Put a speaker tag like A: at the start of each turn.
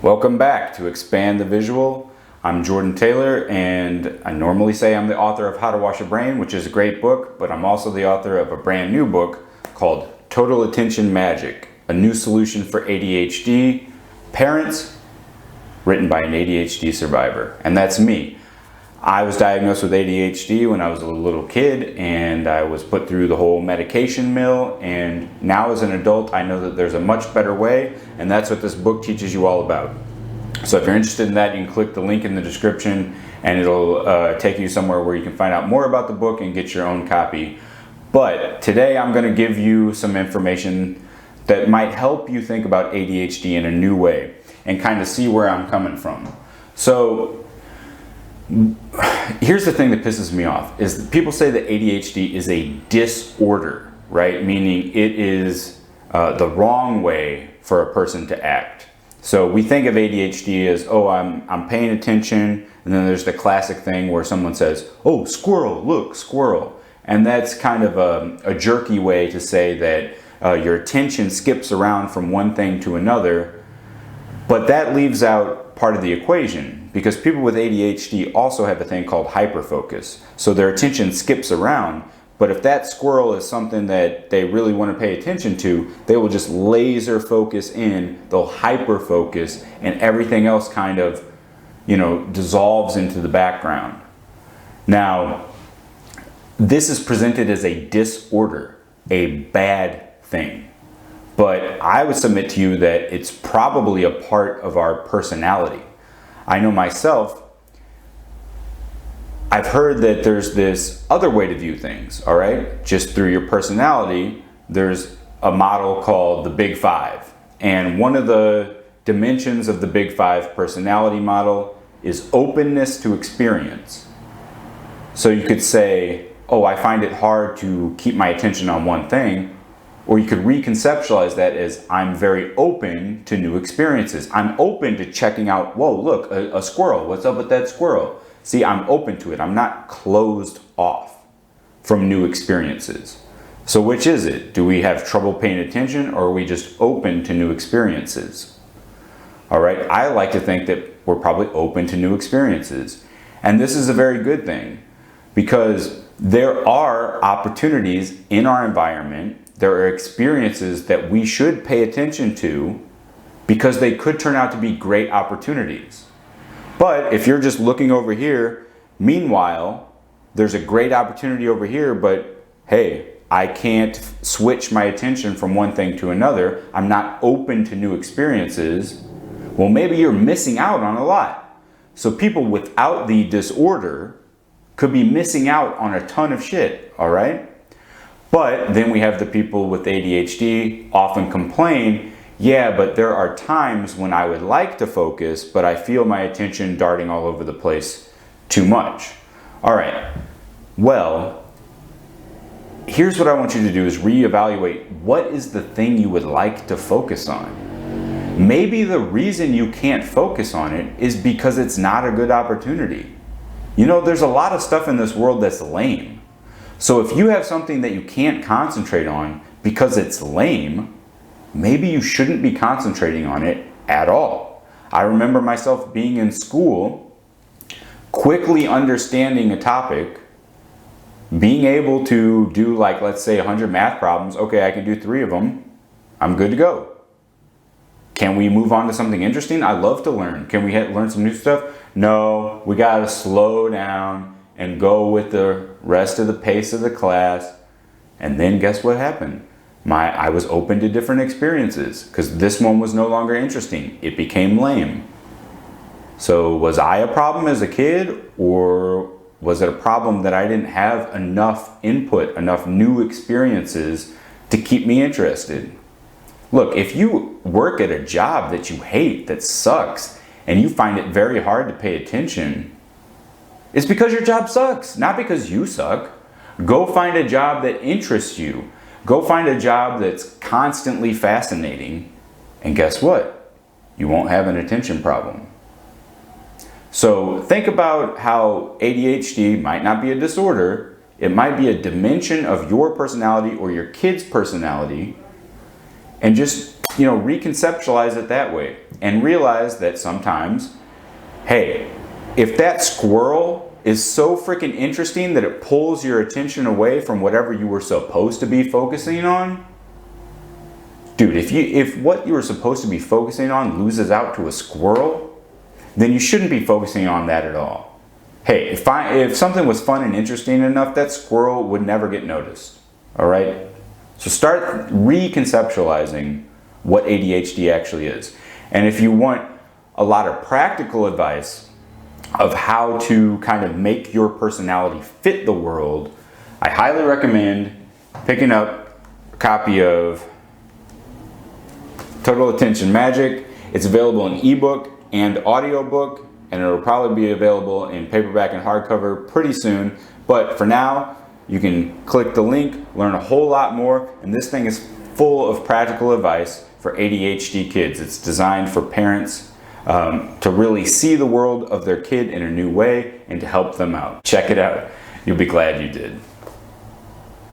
A: Welcome back to Expand the Visual. I'm Jordan Taylor, and I normally say I'm the author of How to Wash Your Brain, which is a great book, but I'm also the author of a brand new book called Total Attention Magic, a new solution for ADHD parents, written by an ADHD survivor. And that's me. I was diagnosed with ADHD when I was a little kid, and I was put through the whole medication mill, and now as an adult I know that there's a much better way, and that's what this book teaches you all about. So if you're interested in that, you can click the link in the description and it'll take you somewhere where you can find out more about the book and get your own copy. But today I'm going to give you some information that might help you think about ADHD in a new way and kind of see where I'm coming from. So here's the thing that pisses me off, is that people say that ADHD is a disorder, right? Meaning it is the wrong way for a person to act. So we think of ADHD as, oh, I'm paying attention, and then there's the classic thing where someone says, oh, squirrel, look, squirrel. And that's kind of a jerky way to say that your attention skips around from one thing to another, but that leaves out part of the equation, because people with ADHD also have a thing called hyperfocus. So their attention skips around, but if that squirrel is something that they really want to pay attention to, they will just laser focus in, they'll hyperfocus, and everything else kind of, dissolves into the background. Now, this is presented as a disorder, a bad thing. But I would submit to you that it's probably a part of our personality. I know myself, I've heard that there's this other way to view things, all right? Just through your personality, there's a model called the Big Five. And one of the dimensions of the Big Five personality model is openness to experience. So you could say, oh, I find it hard to keep my attention on one thing. Or you could reconceptualize that as, I'm very open to new experiences. I'm open to checking out, whoa, look, a squirrel. What's up with that squirrel? See, I'm open to it. I'm not closed off from new experiences. So which is it? Do we have trouble paying attention, or are we just open to new experiences? All right, I like to think that we're probably open to new experiences. And this is a very good thing, because there are opportunities in our environment. There are experiences that we should pay attention to because they could turn out to be great opportunities. But if you're just looking over here, meanwhile, there's a great opportunity over here, but hey, I can't switch my attention from one thing to another. I'm not open to new experiences. Well, maybe you're missing out on a lot. So people without the disorder could be missing out on a ton of shit, all right? But then we have the people with ADHD often complain, yeah, but there are times when I would like to focus, but I feel my attention darting all over the place too much. All right, well, here's what I want you to do is reevaluate what is the thing you would like to focus on. Maybe the reason you can't focus on it is because it's not a good opportunity. There's a lot of stuff in this world that's lame. So if you have something that you can't concentrate on because it's lame, maybe you shouldn't be concentrating on it at all. I remember myself being in school, quickly understanding a topic, being able to do, like, let's say 100 math problems. Okay, I can do 3 of them. I'm good to go. Can we move on to something interesting? I love to learn. Can we learn some new stuff? No, we gotta slow down and go with the rest of the pace of the class. And then guess what happened? I was open to different experiences because this one was no longer interesting. It became lame. So was I a problem as a kid, or was it a problem that I didn't have enough input, enough new experiences to keep me interested? Look, if you work at a job that you hate, that sucks, and you find it very hard to pay attention, it's because your job sucks, not because you suck. Go find a job that interests you. Go find a job that's constantly fascinating, and guess what? You won't have an attention problem. So think about how ADHD might not be a disorder. It might be a dimension of your personality or your kid's personality, and just reconceptualize it that way. and realize that sometimes, hey, if that squirrel is so freaking interesting that it pulls your attention away from whatever you were supposed to be focusing on, dude, if what you were supposed to be focusing on loses out to a squirrel, then you shouldn't be focusing on that at all. Hey, if something was fun and interesting enough, that squirrel would never get noticed, all right? So start reconceptualizing what ADHD actually is. And if you want a lot of practical advice of how to kind of make your personality fit the world, I highly recommend picking up a copy of Total Attention Magic. It's available in ebook and audiobook, and it'll probably be available in paperback and hardcover pretty soon. But for now, you can click the link, learn a whole lot more, and this thing is full of practical advice for ADHD kids. It's designed for parents to really see the world of their kid in a new way and to help them out. Check it out. You'll be glad you did.